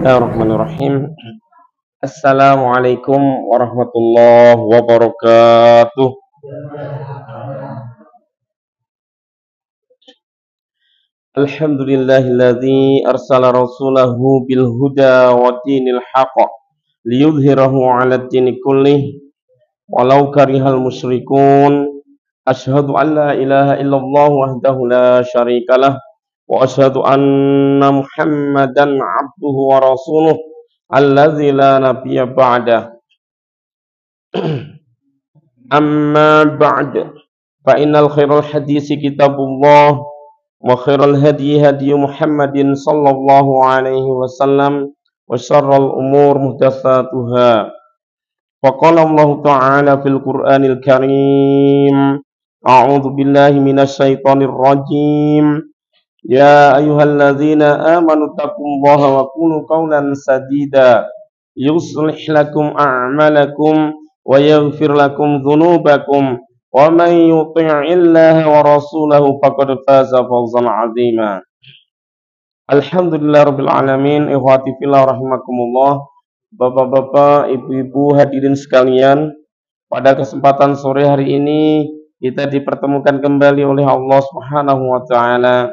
Bismillahirrahmanirrahim. Assalamualaikum warahmatullahi wabarakatuh. Alhamdulillahilladzi arsala rasulahu bil huda wa dinil haqq liyudhhirahu 'alad dini kullih walau karihal musyrikun. Asyhadu an la ilaha illallah wahdahu la syarikalah wa asyhadu anna Muhammadan 'abduhu wa rasuluh alladzi la nabiyya ba'dah. Amma ba'd, fa innal khairal hadisi kitabullah wa khairal hadi hadi Muhammadin sallallahu alaihi wasallam wa syarrul umur muhdatsatuha. Wa qala Allah ta'ala fil Qur'anil Karim, a'udzu billahi minasy syaithanir rajim. Ya ayyuhalladzina amanu taqullaha wa qulu qawlan sadida yuslih lakum a'malakum wa yaghfir lakum dhunubakum wa man yuti'illaha wa rasulahu faqad faza fawzan 'azima. Alhamdulillahirabbil alamin. Ikhwati fillah rahimakumullah. Bapak-bapak, ibu-ibu, hadirin sekalian, pada kesempatan sore hari ini kita dipertemukan kembali oleh Allah Subhanahu wa taala.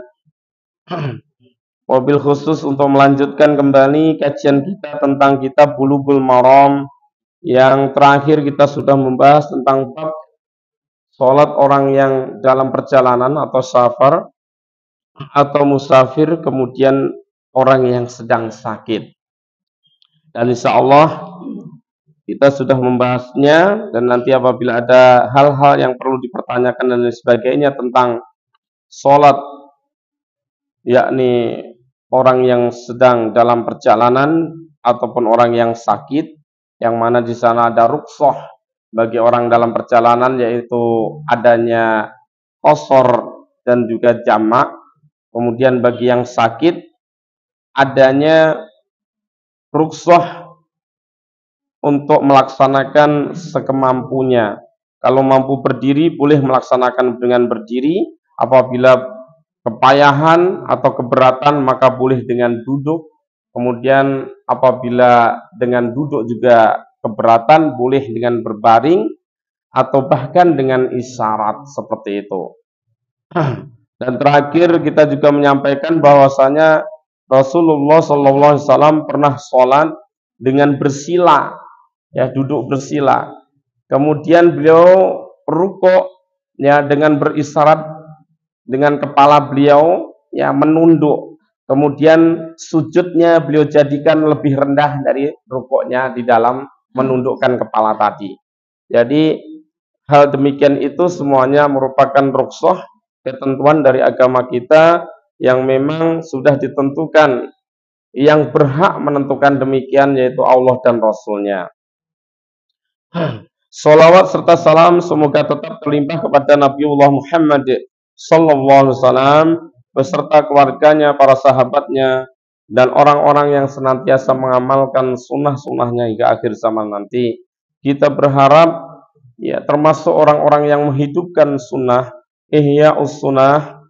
Wabil khusus untuk melanjutkan kembali kajian kita tentang kitab Bulughul Maram. Yang terakhir kita sudah membahas tentang bab sholat orang yang dalam perjalanan atau safar atau musafir, kemudian orang yang sedang sakit. Dan insya Allah kita sudah membahasnya, dan nanti apabila ada hal-hal yang perlu dipertanyakan dan lain sebagainya tentang sholat, yakni orang yang sedang dalam perjalanan ataupun orang yang sakit, yang mana di sana ada rukhsah bagi orang dalam perjalanan, yaitu adanya qasar dan juga jamak. Kemudian bagi yang sakit adanya rukhsah untuk melaksanakan sekemampunya. Kalau mampu berdiri boleh melaksanakan dengan berdiri, apabila kepayahan atau keberatan maka boleh dengan duduk. Kemudian apabila dengan duduk juga keberatan boleh dengan berbaring atau bahkan dengan isyarat seperti itu. Dan terakhir kita juga menyampaikan bahwasanya Rasulullah SAW pernah sholat dengan bersila, ya, duduk bersila. Kemudian beliau rukuk, ya, dengan berisyarat dengan kepala beliau, ya, menunduk. Kemudian sujudnya beliau jadikan lebih rendah dari rukuknya di dalam menundukkan kepala tadi. Jadi hal demikian itu semuanya merupakan rukhsah, ketentuan dari agama kita yang memang sudah ditentukan. Yang berhak menentukan demikian yaitu Allah dan Rasulnya. Sholawat serta salam semoga tetap terlimpah kepada Nabiullah Muhammad sallallahu alaihi wasallam beserta keluarganya, para sahabatnya, dan orang-orang yang senantiasa mengamalkan sunnah-sunnahnya hingga akhir zaman nanti. Kita berharap, ya, termasuk orang-orang yang menghidupkan sunnah, ihya'us sunnah,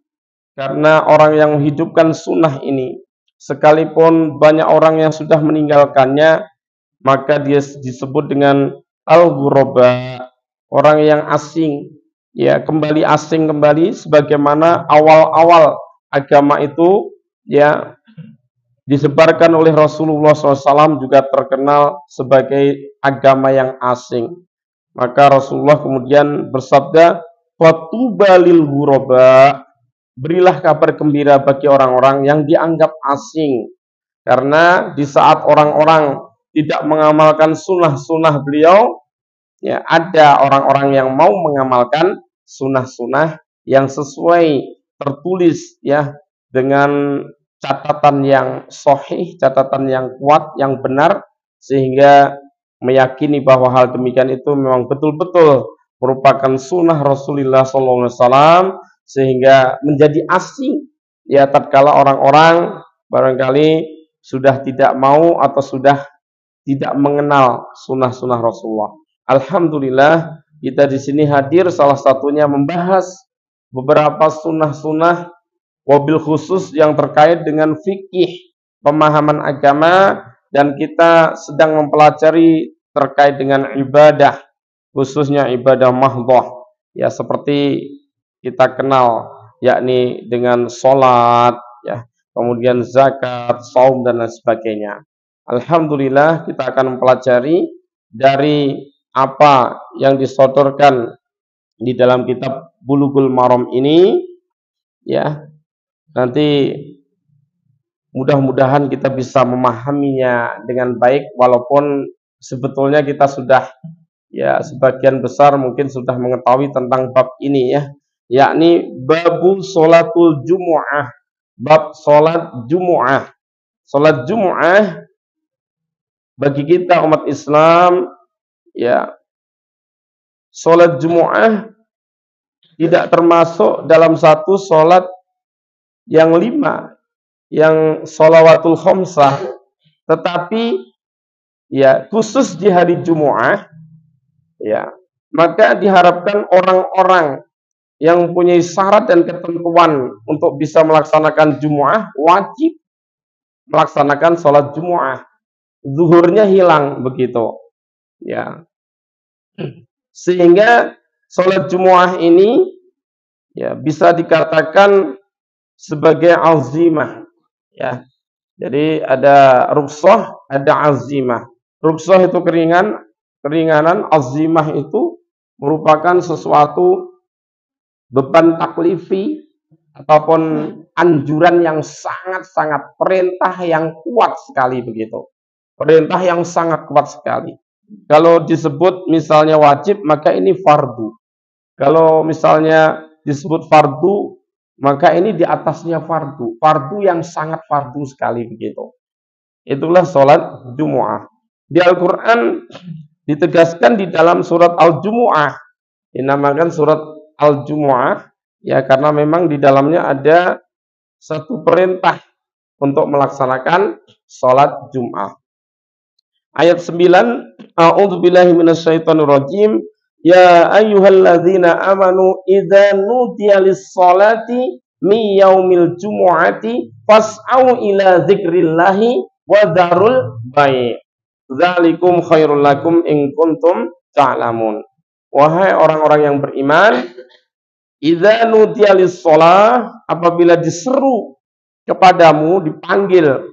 karena orang yang menghidupkan sunnah ini, sekalipun banyak orang yang sudah meninggalkannya, maka dia disebut dengan al-ghuraba, orang yang asing, ya, kembali asing kembali, sebagaimana awal-awal agama itu, ya, disebarkan oleh Rasulullah SAW juga terkenal sebagai agama yang asing. Maka Rasulullah kemudian bersabda, "Fatuba lil ghuraba," berilah kabar gembira bagi orang-orang yang dianggap asing. Karena di saat orang-orang tidak mengamalkan sunnah-sunnah beliau, ya, ada orang-orang yang mau mengamalkan sunnah-sunnah yang sesuai tertulis, ya, dengan catatan yang sahih, catatan yang kuat, yang benar, sehingga meyakini bahwa hal demikian itu memang betul-betul merupakan sunnah Rasulullah SAW, sehingga menjadi asing, ya, tatkala orang-orang barangkali sudah tidak mau atau sudah tidak mengenal sunnah-sunnah Rasulullah. Alhamdulillah kita di sini hadir salah satunya membahas beberapa sunnah-sunnah, wabil khusus yang terkait dengan fikih pemahaman agama dan kita sedang mempelajari terkait dengan ibadah, khususnya ibadah mahdhah, ya seperti kita kenal, yakni dengan sholat, ya, kemudian zakat, saum dan lain sebagainya. Alhamdulillah kita akan mempelajari dari apa yang disodorkan di dalam kitab Bulughul Maram ini, ya. Nanti mudah-mudahan kita bisa memahaminya dengan baik, walaupun sebetulnya kita sudah, ya, sebagian besar mungkin sudah mengetahui tentang bab ini, ya, yakni babu sholatul jumu'ah, bab sholat jumu'ah. Sholat jumu'ah bagi kita umat Islam, ya, sholat jumu'ah tidak termasuk dalam satu sholat yang 5, yang sholawatul khamsah, tetapi ya khusus di hari Jumu'ah, ya, maka diharapkan orang-orang yang mempunyai syarat dan ketentuan untuk bisa melaksanakan Jumu'ah wajib melaksanakan sholat Jumu'ah. Zuhurnya hilang begitu, ya, sehingga sholat Jumu'ah ini, ya, bisa dikatakan sebagai azimah, ya. Jadi ada rukhsah, ada azimah. Rukhsah itu keringanan, azimah itu merupakan sesuatu beban taklifi ataupun anjuran yang sangat-sangat, perintah yang kuat sekali begitu. Perintah yang sangat kuat sekali. Kalau disebut misalnya wajib, maka ini fardu. Kalau misalnya disebut fardu, maka ini di atasnya fardu. Fardu yang sangat fardu sekali begitu. Itulah sholat Jumu'ah. Di Al-Quran ditegaskan di dalam surat Al-Jumu'ah. Dinamakan surat Al-Jumu'ah, ya, karena memang di dalamnya ada satu perintah untuk melaksanakan sholat Jum'ah. Ayat 9, A'udzubillahi minasyaitonirrajim. Ya ayyuhalladzina amanu idza nudiya lis-sholati mi yaumil jumu'ati fas'au ila dzikrillahi wa dzarul bai'. Dzalikum khairul lakum in kuntum ta'lamun. Wahai orang-orang yang beriman, idza nudiya lis-shalah, apabila diseru kepadamu, dipanggil,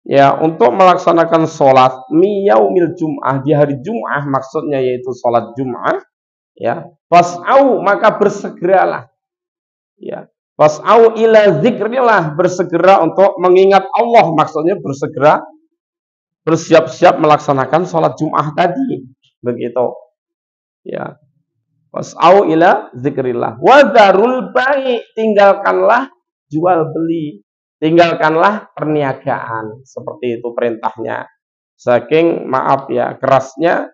ya, untuk melaksanakan sholat mi yaumil jum'ah, di hari Jum'ah, maksudnya yaitu sholat Jum'ah, ya, fas'au, maka bersegeralah, ya, fas'au ila dzikrillah, bersegera untuk mengingat Allah, maksudnya bersegera, bersiap-siap melaksanakan sholat Jum'ah tadi, begitu, ya. Fas'au ila dzikrillah wa dzarul bai', tinggalkanlah jual beli, tinggalkanlah perniagaan. Seperti itu perintahnya. Saking, maaf ya, kerasnya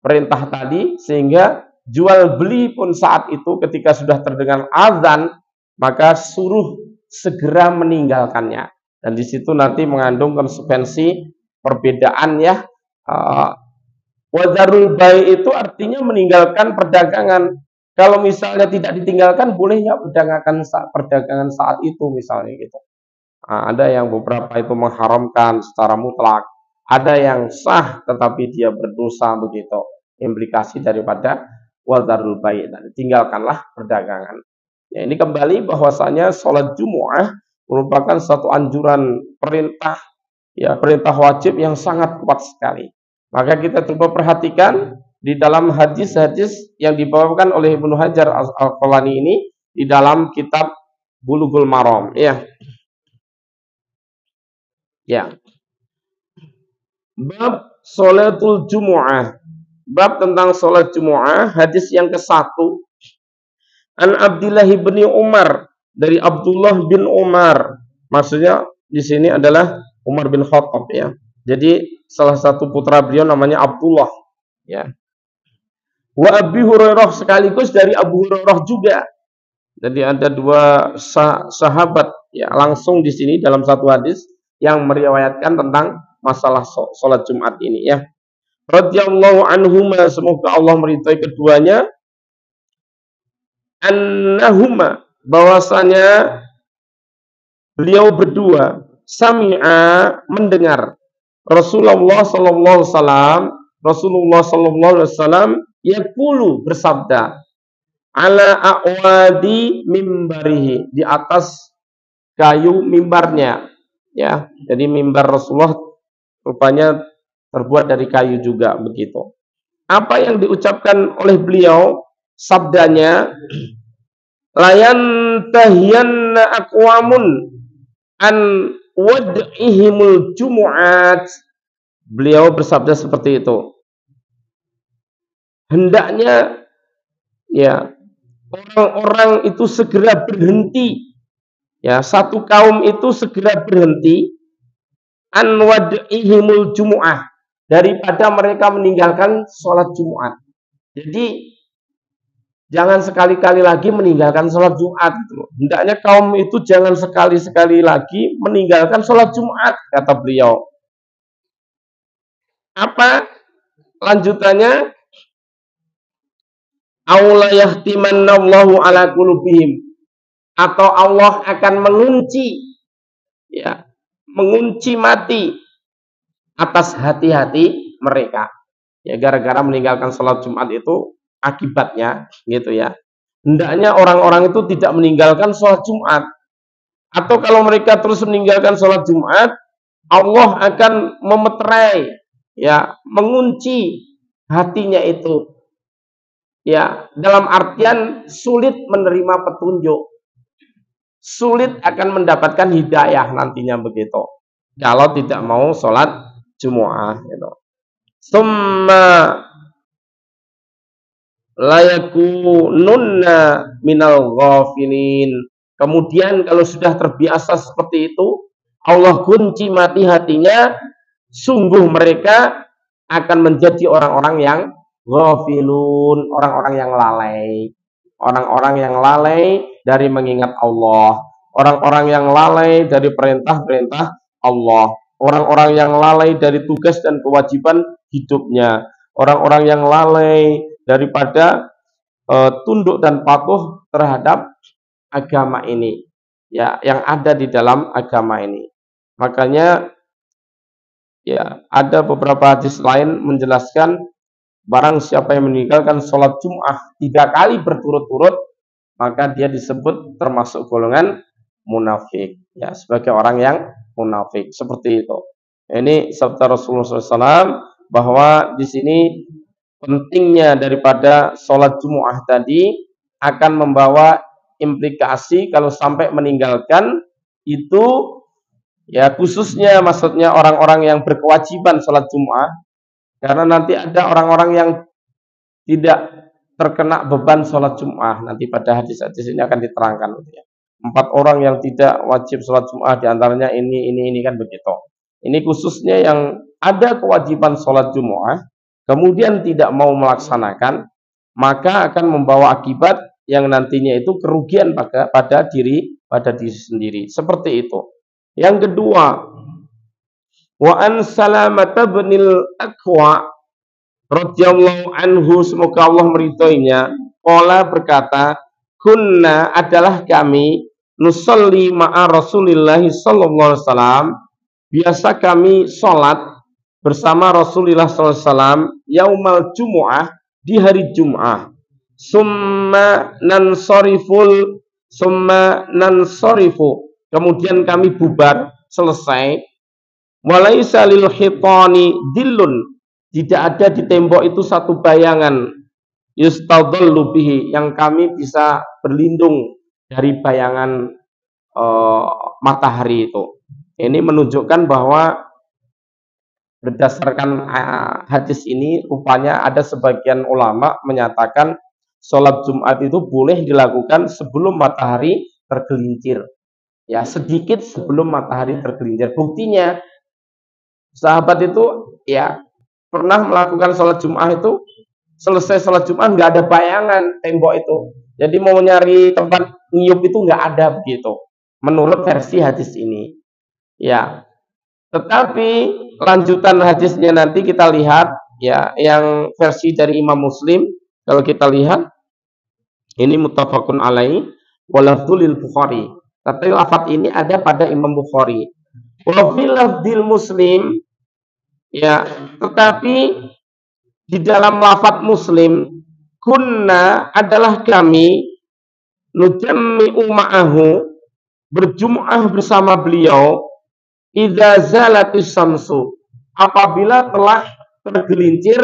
perintah tadi, sehingga jual beli pun saat itu ketika sudah terdengar azan, maka suruh segera meninggalkannya. Dan di situ nanti mengandung konsekuensi perbedaan, ya. Wadzarul bai' itu artinya meninggalkan perdagangan. Kalau misalnya tidak ditinggalkan, boleh nggak perdagangan saat itu misalnya gitu. Nah, ada yang beberapa itu mengharamkan secara mutlak, ada yang sah tetapi dia berdosa begitu. Implikasi daripada wadzarul bai', tinggalkanlah perdagangan. Ya, ini kembali bahwasanya sholat Jumu'ah merupakan satu anjuran, perintah, ya, perintah wajib yang sangat kuat sekali. Maka kita coba perhatikan di dalam hadis-hadis yang dibawakan oleh Ibnu Hajar Al-Asqalani ini di dalam kitab Bulughul Maram, ya. Ya. Bab sholatul Jumu'ah. Bab tentang sholat Jumu'ah, hadis yang ke-1. An Abdullah bin Umar, dari Abdullah bin Umar. Maksudnya di sini adalah Umar bin Khattab, ya. Jadi salah satu putra beliau namanya Abdullah, ya. Wa Abi Hurairah, sekaligus dari Abu Hurairah juga. Jadi ada dua sahabat, ya, langsung di sini dalam satu hadis yang meriwayatkan tentang masalah sholat Jumat ini, ya. Radhiyallahu anhuma, semoga Allah meridhai keduanya. Annahuma, bahwasanya beliau berdua, sami'a, mendengar, Rasulullah sallallahu alaihi wasallam yaqulu bersabda ala a'wadi mimbarihi, di atas kayu mimbarnya, ya. Jadi mimbar Rasulullah rupanya terbuat dari kayu juga begitu. Apa yang diucapkan oleh beliau? Sabdanya, layan tahiyanna aqwamun an wad'ihimul jumu'at. Beliau bersabda seperti itu. Hendaknya ya orang-orang itu segera berhenti. Ya, satu kaum itu segera berhenti an wad'ihimul jumu'ah, daripada mereka meninggalkan sholat Jumat. Jadi jangan sekali-kali lagi meninggalkan sholat Jumat. Hendaknya kaum itu jangan sekali-sekali lagi meninggalkan sholat Jumat, kata beliau. Apa lanjutannya? Aula yahtimannallahu ala qulubihim, atau Allah akan mengunci, ya, mengunci mati atas hati-hati mereka. Ya, gara-gara meninggalkan sholat Jumat itu akibatnya, gitu ya. Hendaknya orang-orang itu tidak meninggalkan sholat Jumat. Atau kalau mereka terus meninggalkan sholat Jumat, Allah akan memeterai, ya, mengunci hatinya itu. Ya, dalam artian sulit menerima petunjuk, sulit akan mendapatkan hidayah nantinya begitu. Kalau tidak mau sholat Jumu'ah, gitu. Summa layakununna minal ghafilin. Kemudian kalau sudah terbiasa seperti itu, Allah kunci mati hatinya, sungguh mereka akan menjadi orang-orang yang ghafilun, orang-orang yang lalai. Orang-orang yang lalai dari mengingat Allah. Orang-orang yang lalai dari perintah-perintah Allah. Orang-orang yang lalai dari tugas dan kewajiban hidupnya. Orang-orang yang lalai daripada tunduk dan patuh terhadap agama ini, ya, yang ada di dalam agama ini. Makanya ya, ada beberapa hadis lain menjelaskan barang siapa yang meninggalkan sholat Jum'ah 3 kali berturut-turut, maka dia disebut termasuk golongan munafik, ya, sebagai orang yang munafik, seperti itu. Ini sabda Rasulullah SAW bahwa di sini pentingnya daripada sholat Jumu'ah tadi akan membawa implikasi kalau sampai meninggalkan itu, ya, khususnya maksudnya orang-orang yang berkewajiban sholat Jumu'ah, karena nanti ada orang-orang yang tidak terkena beban sholat Jumu'ah. Nanti pada hadis-hadis ini akan diterangkan, ya. 4 orang yang tidak wajib sholat Jumu'ah, diantaranya ini kan begitu. Ini khususnya yang ada kewajiban sholat Jumu'ah, kemudian tidak mau melaksanakan, maka akan membawa akibat yang nantinya itu kerugian pada diri sendiri. Seperti itu. Yang kedua, wa an Salamah binil Aqwa radhiyallahu anhu, semoga Allah meridhoinya, qala berkata, kunna adalah kami, nusalli ma'a Rasulillah sallallahu alaihi wasallam, biasa kami sholat bersama Rasulullah SAW yaumal Jumu'ah, di hari Jum'ah. Summa nansorifu, kemudian kami bubar, selesai. Walaisa lil hitani dillun, tidak ada di tembok itu satu bayangan, yustadhallu bihi, yang kami bisa berlindung dari bayangan matahari itu. Ini menunjukkan bahwa berdasarkan hadis ini, rupanya ada sebagian ulama menyatakan sholat Jumat itu boleh dilakukan sebelum matahari tergelincir, ya, sedikit sebelum matahari tergelincir. Buktinya sahabat itu, ya, pernah melakukan sholat Jumat itu, selesai sholat Jumat nggak ada bayangan tembok itu, jadi mau nyari tempat nyiup itu nggak ada begitu, menurut versi hadis ini, ya. Tetapi lanjutan hadisnya nanti kita lihat, ya, yang versi dari Imam Muslim. Kalau kita lihat, ini muttafaqun alaih walafdzul Bukhari. Tapi lafaz ini ada pada Imam Bukhari. Wa fil lafdzil Muslim, Ya, tetapi di dalam lafadz Muslim, kunna adalah kami, nujammi'u ma'ahu, berjum'ah bersama beliau, idza zalatis samsu, apabila telah tergelincir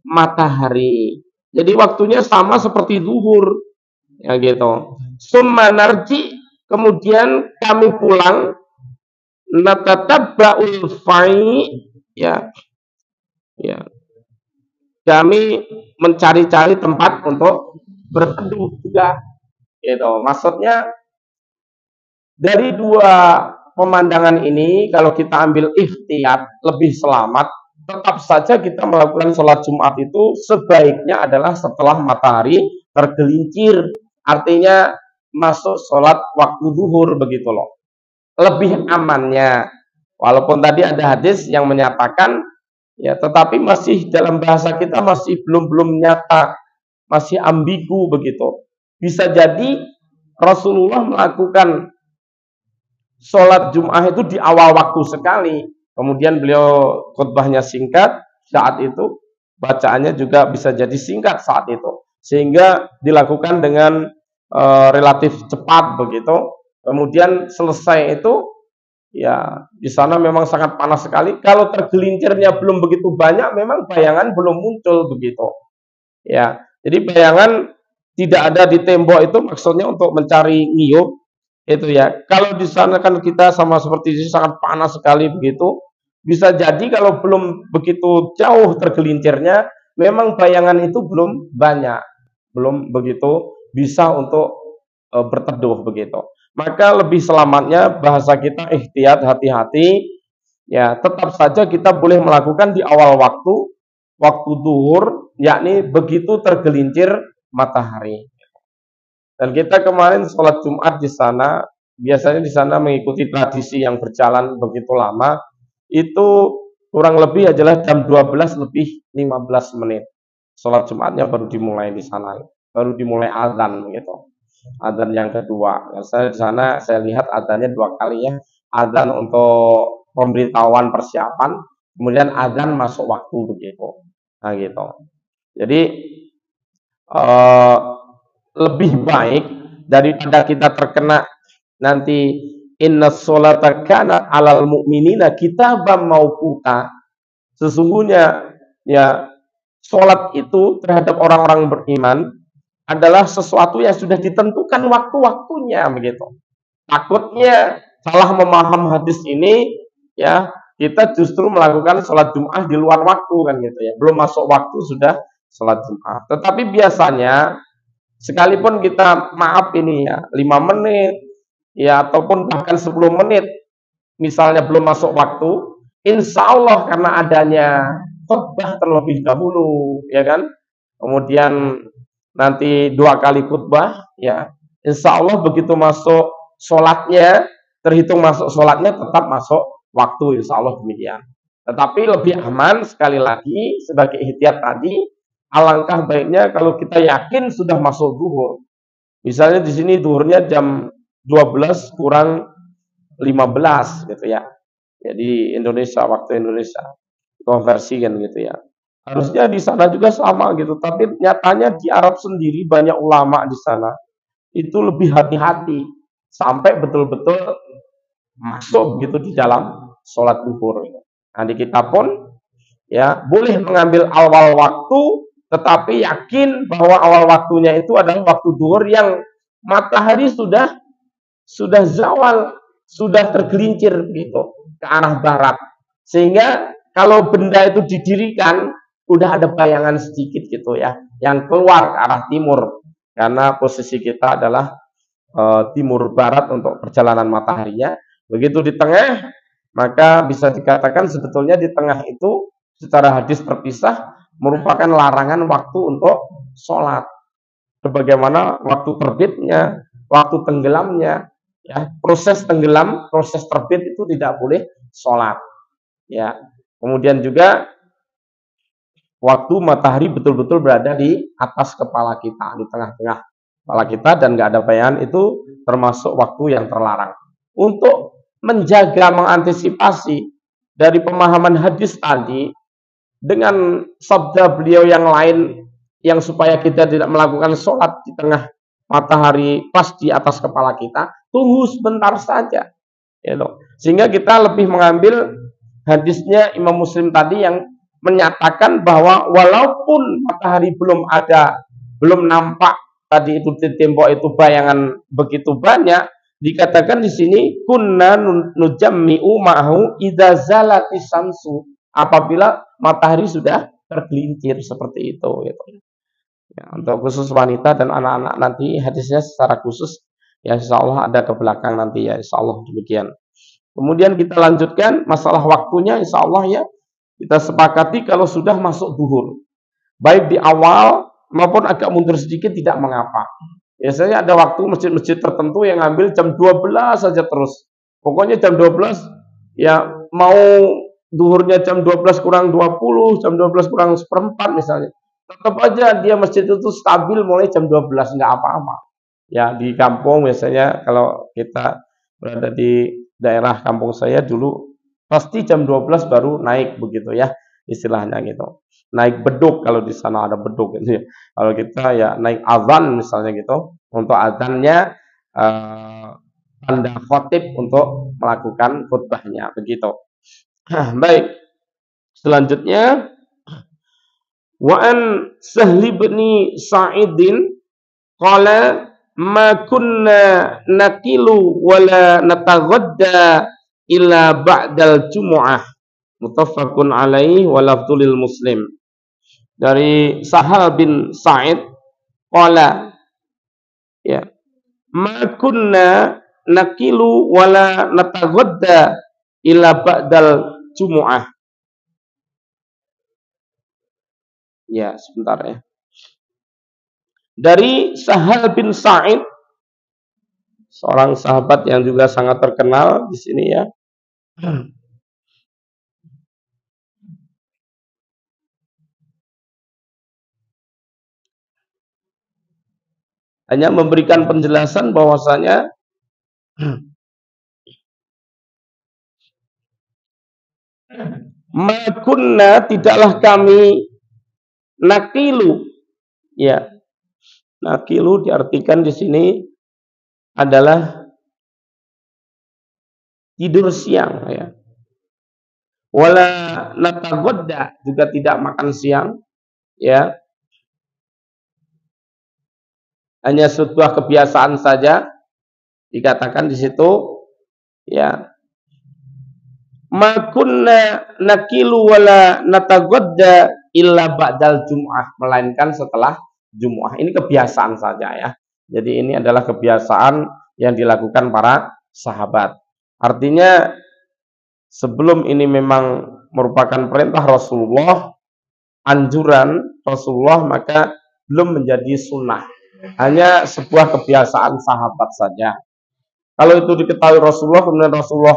matahari. Jadi waktunya sama seperti zuhur, ya gitu. Summa narji, kemudian kami pulang, natatabba'ul fai, ya, ya. Kami mencari-cari tempat untuk berteduh juga, gitu. Maksudnya dari dua pemandangan ini, kalau kita ambil ikhtiyat lebih selamat, tetap saja kita melakukan sholat Jumat itu sebaiknya adalah setelah matahari tergelincir, artinya masuk sholat waktu zuhur begitu loh. Lebih amannya, walaupun tadi ada hadis yang menyatakan ya, tetapi masih dalam bahasa kita masih belum nyata, masih ambigu begitu. Bisa jadi Rasulullah melakukan sholat Jum'ah itu di awal waktu sekali, kemudian beliau khutbahnya singkat saat itu, bacaannya juga bisa jadi singkat saat itu, sehingga dilakukan dengan relatif cepat begitu. Kemudian selesai itu, ya di sana memang sangat panas sekali. Kalau tergelincirnya belum begitu banyak, memang bayangan belum muncul begitu. Ya, jadi bayangan tidak ada di tembok itu maksudnya untuk mencari ngiyup itu ya. Kalau di sana kan kita sama seperti ini sangat panas sekali begitu. Bisa jadi kalau belum begitu jauh tergelincirnya, memang bayangan itu belum banyak, belum begitu bisa untuk berteduh begitu. Maka lebih selamatnya bahasa kita ihtiyat, hati-hati. Ya, tetap saja kita boleh melakukan di awal waktu duhur, yakni begitu tergelincir matahari. Dan kita kemarin sholat Jumat di sana, biasanya di sana mengikuti tradisi yang berjalan begitu lama, itu kurang lebih adalah jam 12 lebih 15 menit. Sholat Jumatnya baru dimulai di sana, baru dimulai azan gitu. Azan yang kedua. Nah, saya di sana saya lihat azannya dua kali ya. Azan untuk pemberitahuan persiapan, kemudian azan masuk waktu begitu. Nah gitu. Jadi eh, lebih baik daripada kita terkena nanti inna sholata kana alal mu'minina kitaban mauquta. Sesungguhnya ya sholat itu terhadap orang-orang beriman adalah sesuatu yang sudah ditentukan waktu-waktunya begitu. Takutnya salah memaham hadis ini ya, kita justru melakukan sholat Jum'ah di luar waktu kan gitu ya. Belum masuk waktu sudah sholat Jum'ah. Tetapi biasanya sekalipun kita maaf ini ya 5 menit ya ataupun bahkan 10 menit misalnya belum masuk waktu, insya Allah karena adanya khutbah terlebih dahulu ya kan, kemudian nanti 2 kali khutbah ya, insya Allah begitu masuk sholatnya, terhitung masuk sholatnya tetap masuk waktu, insya Allah demikian. Tetapi lebih aman sekali lagi sebagai ihtiyat tadi, alangkah baiknya kalau kita yakin sudah masuk zuhur. Misalnya di sini zuhurnya jam 12 kurang 15 gitu ya. Jadi Indonesia, waktu Indonesia konversikan gitu ya. Harusnya di sana juga sama gitu, tapi nyatanya di Arab sendiri banyak ulama di sana itu lebih hati-hati sampai betul-betul masuk gitu di dalam sholat zuhur. Nah, di kita pun ya boleh mengambil awal waktu, tetapi yakin bahwa awal waktunya itu adalah waktu zuhur yang matahari sudah zawal, sudah tergelincir gitu ke arah barat. Sehingga kalau benda itu didirikan, udah ada bayangan sedikit gitu ya, yang keluar ke arah timur. Karena posisi kita adalah timur barat untuk perjalanan mataharinya. Begitu di tengah, maka bisa dikatakan sebetulnya di tengah itu secara hadis terpisah merupakan larangan waktu untuk sholat. Sebagaimana waktu terbitnya, waktu tenggelamnya, ya proses tenggelam, proses terbit itu tidak boleh sholat. Ya, kemudian juga waktu matahari betul-betul berada di atas kepala kita, di tengah-tengah kepala kita dan nggak ada bayangan, itu termasuk waktu yang terlarang. Untuk menjaga, mengantisipasi dari pemahaman hadis tadi dengan sabda beliau yang lain yang supaya kita tidak melakukan sholat di tengah matahari pas di atas kepala kita, tunggu sebentar saja, gitu. Sehingga kita lebih mengambil hadisnya Imam Muslim tadi yang menyatakan bahwa walaupun matahari belum ada, belum nampak tadi itu di tembok itu bayangan begitu banyak, dikatakan di sini kunna nujammi'u ma'hu idza zalatis samsu, apabila matahari sudah tergelincir seperti itu, gitu. Ya, untuk khusus wanita dan anak-anak nanti hadisnya secara khusus ya insya Allah ada ke belakang nanti ya insya Allah demikian. Kemudian kita lanjutkan masalah waktunya insya Allah ya kita sepakati kalau sudah masuk duhur, baik di awal maupun agak mundur sedikit tidak mengapa. Biasanya ada waktu masjid-masjid tertentu yang ngambil jam 12 saja terus. Pokoknya jam 12 ya mau duhurnya jam 12 kurang 20, jam 12 kurang seperempat misalnya. Tetap aja dia masjid itu stabil mulai jam 12, nggak apa-apa. Ya di kampung biasanya kalau kita berada di daerah kampung saya dulu pasti jam 12 baru naik begitu ya istilahnya gitu. Naik beduk kalau di sana ada beduk gitu ya. Kalau kita ya naik azan misalnya gitu. Untuk azannya tanda khotib untuk melakukan khutbahnya begitu. Baik. Selanjutnya wa an Sahli bin Sa'idin qala ma kunna nakilu wala nataghadda illa ba'dal jumu'ah, muttafaqun alaihi wa lafdzul Muslim. Dari Sahal bin Sa'id qala ya ma kunna nakilu wala nataghadda illa ba'dal jumu'ah. Ya, sebentar ya. Dari Sahal bin Sa'id, seorang sahabat yang juga sangat terkenal di sini ya. Hanya memberikan penjelasan bahwasanya ma kunna tidaklah kami nakilu ya. Nakilu diartikan di sini adalah tidur siang ya. Wala natagodda juga tidak makan siang ya. Hanya sebuah kebiasaan saja dikatakan di situ ya. Ma kunna nakilu wala natagodda illa ba'dal jum'ah, melainkan setelah Jumu'ah. Ini kebiasaan saja ya. Jadi ini adalah kebiasaan yang dilakukan para sahabat. Artinya sebelum ini memang merupakan perintah Rasulullah, anjuran Rasulullah, maka belum menjadi sunnah. Hanya sebuah kebiasaan sahabat saja. Kalau itu diketahui Rasulullah, kemudian Rasulullah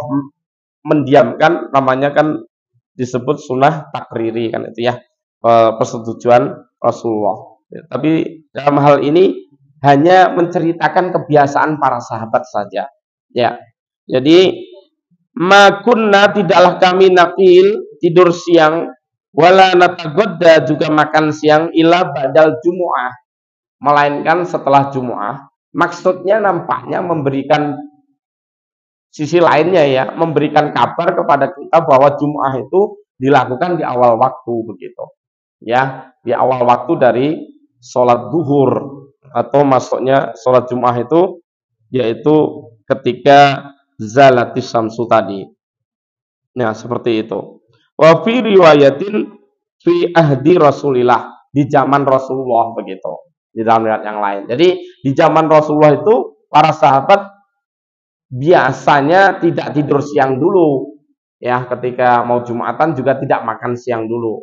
mendiamkan, namanya kan disebut sunnah takriri kan itu ya, persetujuan Rasulullah. Tapi dalam hal ini hanya menceritakan kebiasaan para sahabat saja. Ya. Jadi ma kunna tidaklah kami nakil tidur siang wala natagodda juga makan siang ila ba'dal jumu'ah, melainkan setelah Jumu'ah. Maksudnya nampaknya memberikan sisi lainnya ya, memberikan kabar kepada kita bahwa Jumu'ah itu dilakukan di awal waktu begitu. Ya, di awal waktu dari sholat duhur atau masuknya sholat Jumu'ah itu yaitu ketika zalatis samsu tadi. Nah, seperti itu. Wa fi riwayatin fi ahdi Rasulillah, di zaman Rasulullah begitu. Di dalam riwayat yang lain. Jadi di zaman Rasulullah itu para sahabat biasanya tidak tidur siang dulu. Ya, ketika mau Jumatan juga tidak makan siang dulu.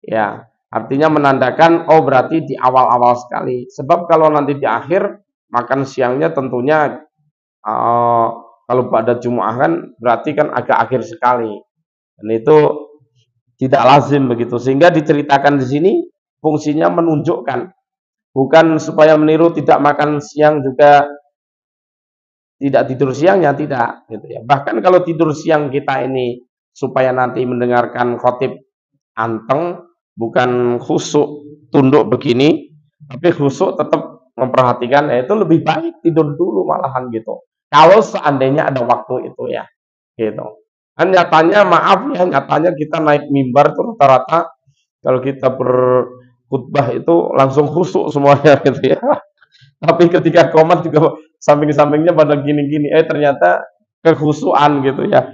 Ya, artinya menandakan oh berarti di awal-awal sekali. Sebab kalau nanti di akhir makan siangnya tentunya kalau pada Jumu'ah kan berarti kan agak akhir sekali. Dan itu tidak lazim begitu. Sehingga diceritakan di sini fungsinya menunjukkan, bukan supaya meniru tidak makan siang juga tidak tidur siangnya, tidak gitu ya. Bahkan kalau tidur siang kita ini supaya nanti mendengarkan khotib anteng, bukan khusuk tunduk begini, tapi khusuk tetap memperhatikan, itu lebih baik tidur dulu malahan gitu. Kalau seandainya ada waktu itu ya, gitu. Kan nyatanya maaf ya, nyatanya kita naik mimbar itu rata-rata kalau kita berkhutbah itu langsung khusuk semuanya gitu ya. Tapi ketika komat juga samping-sampingnya pada gini-gini, ternyata kekhusuan gitu ya,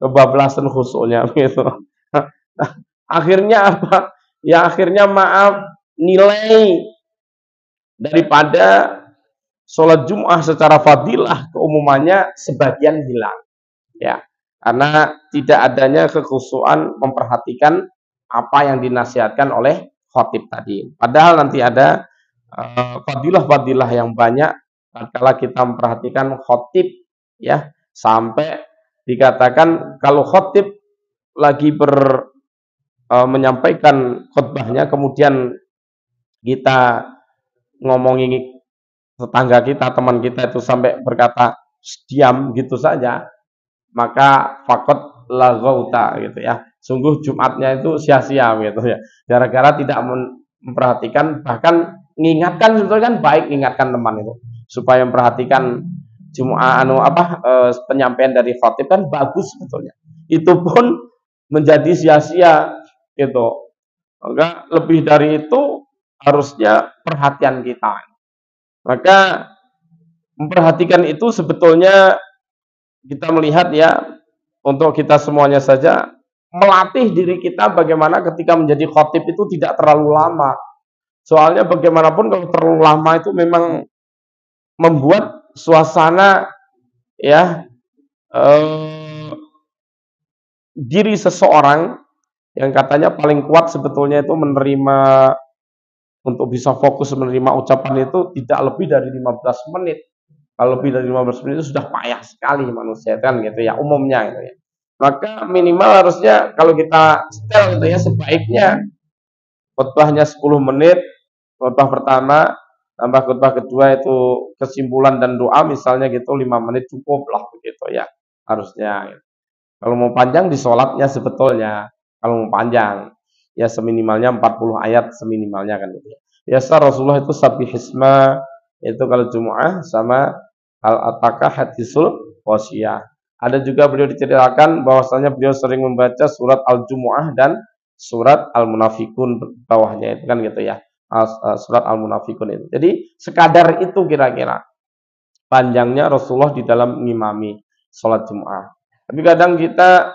kebablasan khusuknya gitu. Nah, akhirnya apa? Ya akhirnya maaf, nilai daripada sholat Jum'ah secara fadilah keumumannya sebagian hilang ya, karena tidak adanya kekhusuan memperhatikan apa yang dinasihatkan oleh khotib tadi. Padahal nanti ada fadilah-fadilah yang banyak tatkala kita memperhatikan khotib ya, sampai dikatakan kalau khotib lagi menyampaikan khutbahnya kemudian kita ngomongi tetangga kita, teman kita itu sampai berkata diam gitu saja, maka fakot laghauta gitu ya. Sungguh Jumatnya itu sia-sia gitu ya. Gara-gara tidak memperhatikan, bahkan mengingatkan, sebetulnya kan baik mengingatkan teman itu supaya memperhatikan Jumat penyampaian dari khatib kan bagus sebetulnya. Itu pun menjadi sia-sia gitu. Maka lebih dari itu harusnya perhatian kita. Maka memperhatikan itu sebetulnya kita melihat ya, untuk kita semuanya saja melatih diri kita bagaimana ketika menjadi khotib itu tidak terlalu lama. Soalnya bagaimanapun kalau terlalu lama itu memang membuat suasana ya, diri seseorang yang katanya paling kuat sebetulnya itu menerima, untuk bisa fokus menerima ucapan itu tidak lebih dari 15 menit. Kalau lebih dari 15 menit itu sudah payah sekali manusia kan gitu ya, umumnya gitu ya. Maka minimal harusnya kalau kita setel gitu ya, sebaiknya khutbahnya 10 menit, khutbah pertama, tambah khutbah kedua itu kesimpulan dan doa misalnya gitu 5 menit cukup lah begitu ya, harusnya. Kalau mau panjang di sholatnya sebetulnya, kalau mau panjang ya seminimalnya 40 ayat seminimalnya kan gitu ya. Biasa Rasulullah itu sabihisma itu kalau Jumu'ah sama al-ataka hadisul wasiyah. Ada juga beliau diceritakan bahwasanya beliau sering membaca surat Al-Jumu'ah dan surat Al-Munafikun bawahnya itu kan gitu ya. Surat Al-Munafikun itu. Jadi sekadar itu kira-kira panjangnya Rasulullah di dalam mengimami sholat Jumu'ah. Tapi kadang kita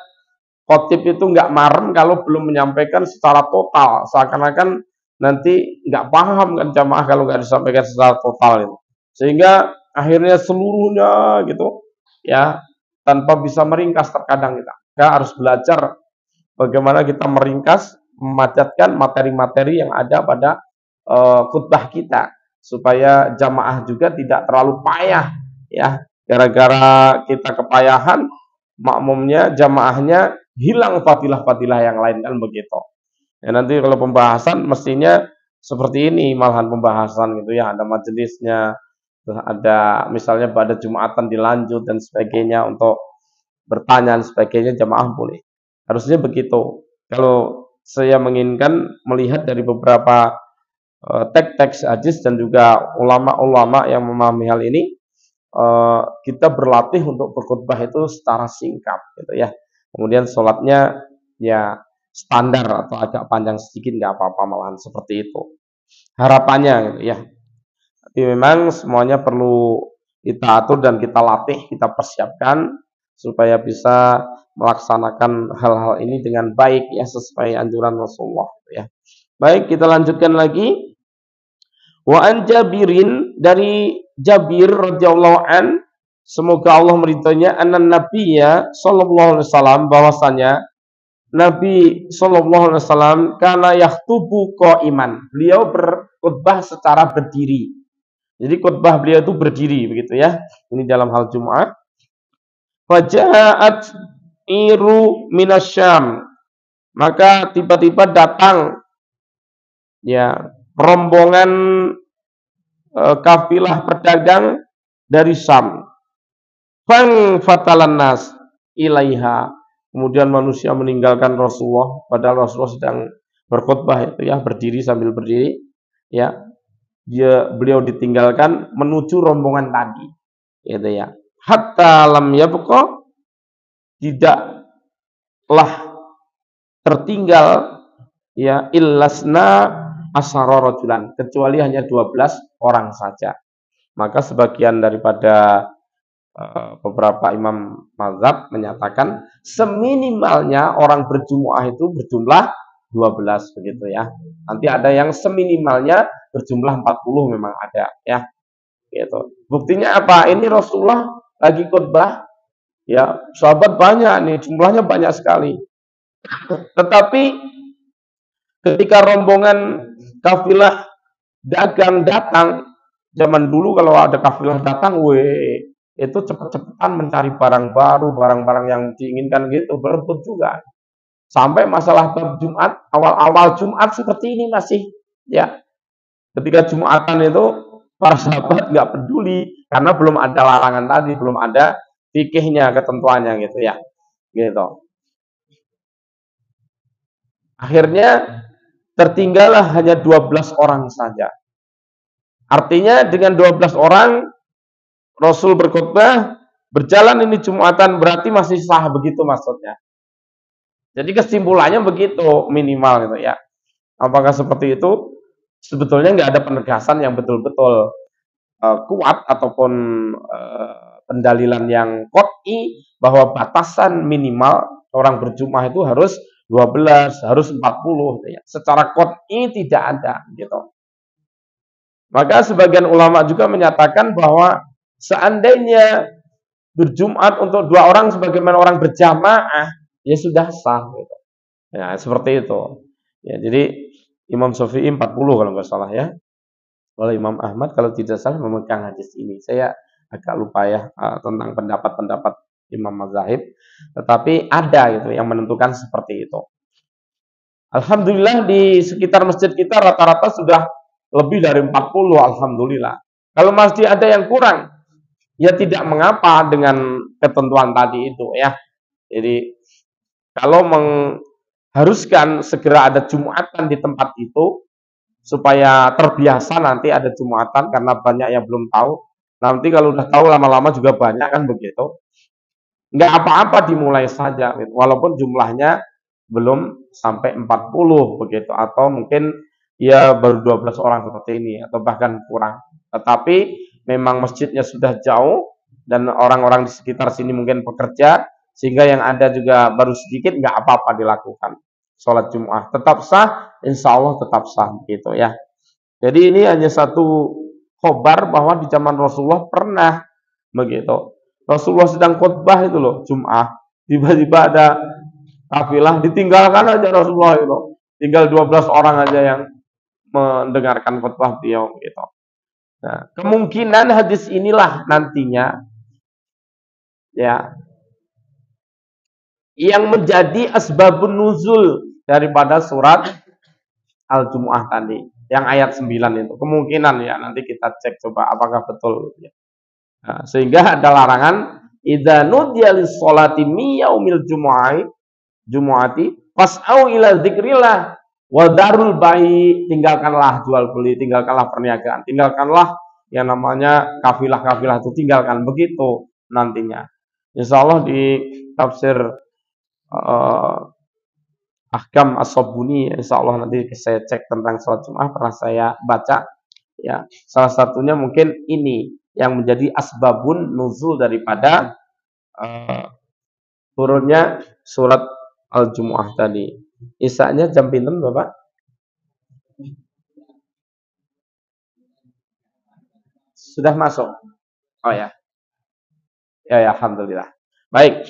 khotib itu nggak marem kalau belum menyampaikan secara total, seakan-akan nanti nggak paham kan jamaah kalau nggak disampaikan secara total itu. Sehingga akhirnya seluruhnya gitu ya, tanpa bisa meringkas terkadang kita harus belajar bagaimana kita meringkas, memadatkan materi-materi yang ada pada khutbah kita supaya jamaah juga tidak terlalu payah ya, gara-gara kita kepayahan makmumnya, jamaahnya hilang fadilah-fadilah yang lain kan begitu. Ya nanti kalau pembahasan mestinya seperti ini malahan pembahasan gitu ya, ada majelisnya, terus ada misalnya pada Jumatan dilanjut dan sebagainya untuk bertanya dan sebagainya, jamaah boleh. Harusnya begitu. Kalau saya menginginkan melihat dari beberapa teks-teks hadis dan juga ulama-ulama yang memahami hal ini, kita berlatih untuk berkhutbah itu secara singkat gitu ya. Kemudian sholatnya ya standar atau agak panjang sedikit nggak apa-apa, malahan seperti itu harapannya gitu ya. Tapi memang semuanya perlu kita atur dan kita latih, kita persiapkan supaya bisa melaksanakan hal-hal ini dengan baik ya, sesuai anjuran Rasulullah ya. Baik, kita lanjutkan lagi. Wa an Jabirin, dari Jabir radhiyallahu an, semoga Allah meridhoinya, annan nabiyya sallallahu alaihi wasallam, bahwasanya Nabi sallallahu alaihi wasallam kana yakhutubu qaiman. Beliau berkhutbah secara berdiri. Jadi khutbah beliau itu berdiri begitu ya. Ini dalam hal Jumat. Faja'at iru minasyam. Maka tiba-tiba datang ya rombongan kafilah pedagang dari Syam. Fang fatalan nas ilaiha. kemudian manusia meninggalkan Rasulullah, padahal Rasulullah sedang berkhutbah itu ya, berdiri sambil berdiri, ya, beliau ditinggalkan menuju rombongan tadi, gitu ya. Hatta lam yabqa, tidaklah tertinggal ya illasna asyara rajulan, kecuali hanya 12 orang saja. Maka sebagian daripada beberapa imam mazhab menyatakan seminimalnya orang berjumuah itu berjumlah 12 begitu ya. Nanti ada yang seminimalnya berjumlah 40 memang ada ya. Gitu. Buktinya apa? Ini Rasulullah lagi khutbah ya, sahabat banyak nih, jumlahnya banyak sekali. Tetapi ketika rombongan kafilah dagang datang, zaman dulu kalau ada kafilah datang, itu cepet-cepetan mencari barang baru, barang-barang yang diinginkan gitu, berebut juga. Sampai masalah bab Jumat, awal-awal Jumat seperti ini masih, ya. Ketika Jumatan itu, para sahabat nggak peduli, karena belum ada larangan tadi, belum ada fikihnya, ketentuannya gitu ya. Gitu. Akhirnya tertinggallah hanya 12 orang saja. Artinya dengan 12 orang Rasul berkhutbah, berjalan ini Jumatan, berarti masih sah begitu maksudnya. Jadi kesimpulannya begitu minimal gitu ya. Apakah seperti itu? Sebetulnya nggak ada penegasan yang betul-betul kuat ataupun pendalilan yang qot'i bahwa batasan minimal orang berjumlah itu harus 12, harus 40 gitu ya. Secara qot'i tidak ada gitu. Maka sebagian ulama juga menyatakan bahwa seandainya berjumat untuk 2 orang sebagaimana orang berjamaah, ya sudah sah gitu. Ya, seperti itu. Ya, jadi Imam Syafi'i 40 kalau nggak salah ya. Kalau Imam Ahmad kalau tidak salah memegang hadis ini. Saya agak lupa ya tentang pendapat-pendapat Imam Mazahib. Tetapi ada gitu yang menentukan seperti itu. Alhamdulillah di sekitar masjid kita rata-rata sudah lebih dari 40, alhamdulillah. Kalau masih ada yang kurang, ya tidak mengapa dengan ketentuan tadi itu ya. Jadi kalau mengharuskan segera ada Jumatan di tempat itu supaya terbiasa nanti ada Jumatan karena banyak yang belum tahu. Nanti kalau udah tahu lama-lama juga banyak kan begitu. Enggak apa-apa dimulai saja gitu. Walaupun jumlahnya belum sampai 40 begitu atau mungkin ya baru 12 orang seperti ini atau bahkan kurang. Tetapi memang masjidnya sudah jauh dan orang-orang di sekitar sini mungkin bekerja sehingga yang ada juga baru sedikit, nggak apa-apa dilakukan. Sholat Jumat tetap sah, insya Allah tetap sah gitu ya. Jadi ini hanya satu khobar bahwa di zaman Rasulullah pernah begitu. Rasulullah sedang khutbah itu loh Jumat, tiba-tiba ada kafilah ditinggalkan aja Rasulullah itu. Tinggal 12 orang aja yang mendengarkan khutbah beliau gitu. Nah, kemungkinan hadis inilah nantinya ya yang menjadi asbabun nuzul daripada surat Al-Jumu'ah tadi, yang ayat 9 itu. Kemungkinan ya, nanti kita cek coba apakah betul ya. Nah, sehingga ada larangan idza nudiya lis-sholati mi yaumil jumu'ati fas'au ila dzikrillah wa darul bai, tinggalkanlah jual beli, tinggalkanlah perniagaan, tinggalkanlah yang namanya kafilah-kafilah itu, tinggalkan begitu nantinya. Insyaallah di tafsir Ahkam As-Sabuni, insyaallah nanti saya cek tentang sholat Jumat, pernah saya baca ya. Salah satunya mungkin ini yang menjadi asbabun nuzul daripada turunnya surat Al-Jumu'ah tadi. Isanya jam pinten Bapak? Sudah masuk? Oh ya. Ya, alhamdulillah. Baik.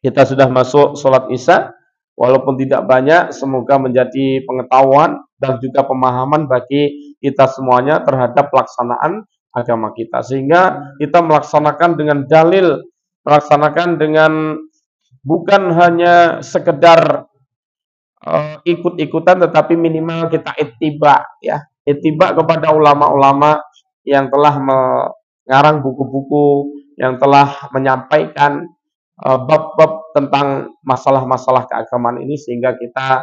Kita sudah masuk sholat Isya. Walaupun tidak banyak, semoga menjadi pengetahuan dan juga pemahaman bagi kita semuanya terhadap pelaksanaan agama kita. Sehingga kita melaksanakan dengan dalil, melaksanakan dengan bukan hanya sekedar ikut-ikutan, tetapi minimal kita ittiba ya. Ittiba kepada ulama-ulama yang telah mengarang buku-buku, yang telah menyampaikan bab-bab tentang masalah-masalah keagamaan ini sehingga kita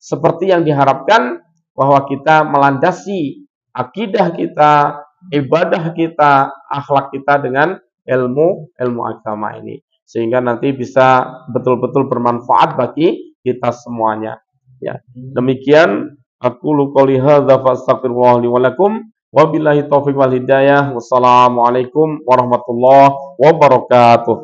seperti yang diharapkan bahwa kita melandasi akidah kita, ibadah kita, akhlak kita dengan ilmu agama ini sehingga nanti bisa betul-betul bermanfaat bagi kita semuanya. Ya, demikian aku qouli hadza fastaghfirullah li wa lakum. Wabillahi taufiq wal hidayah. Wassalamualaikum warahmatullahi wabarakatuh.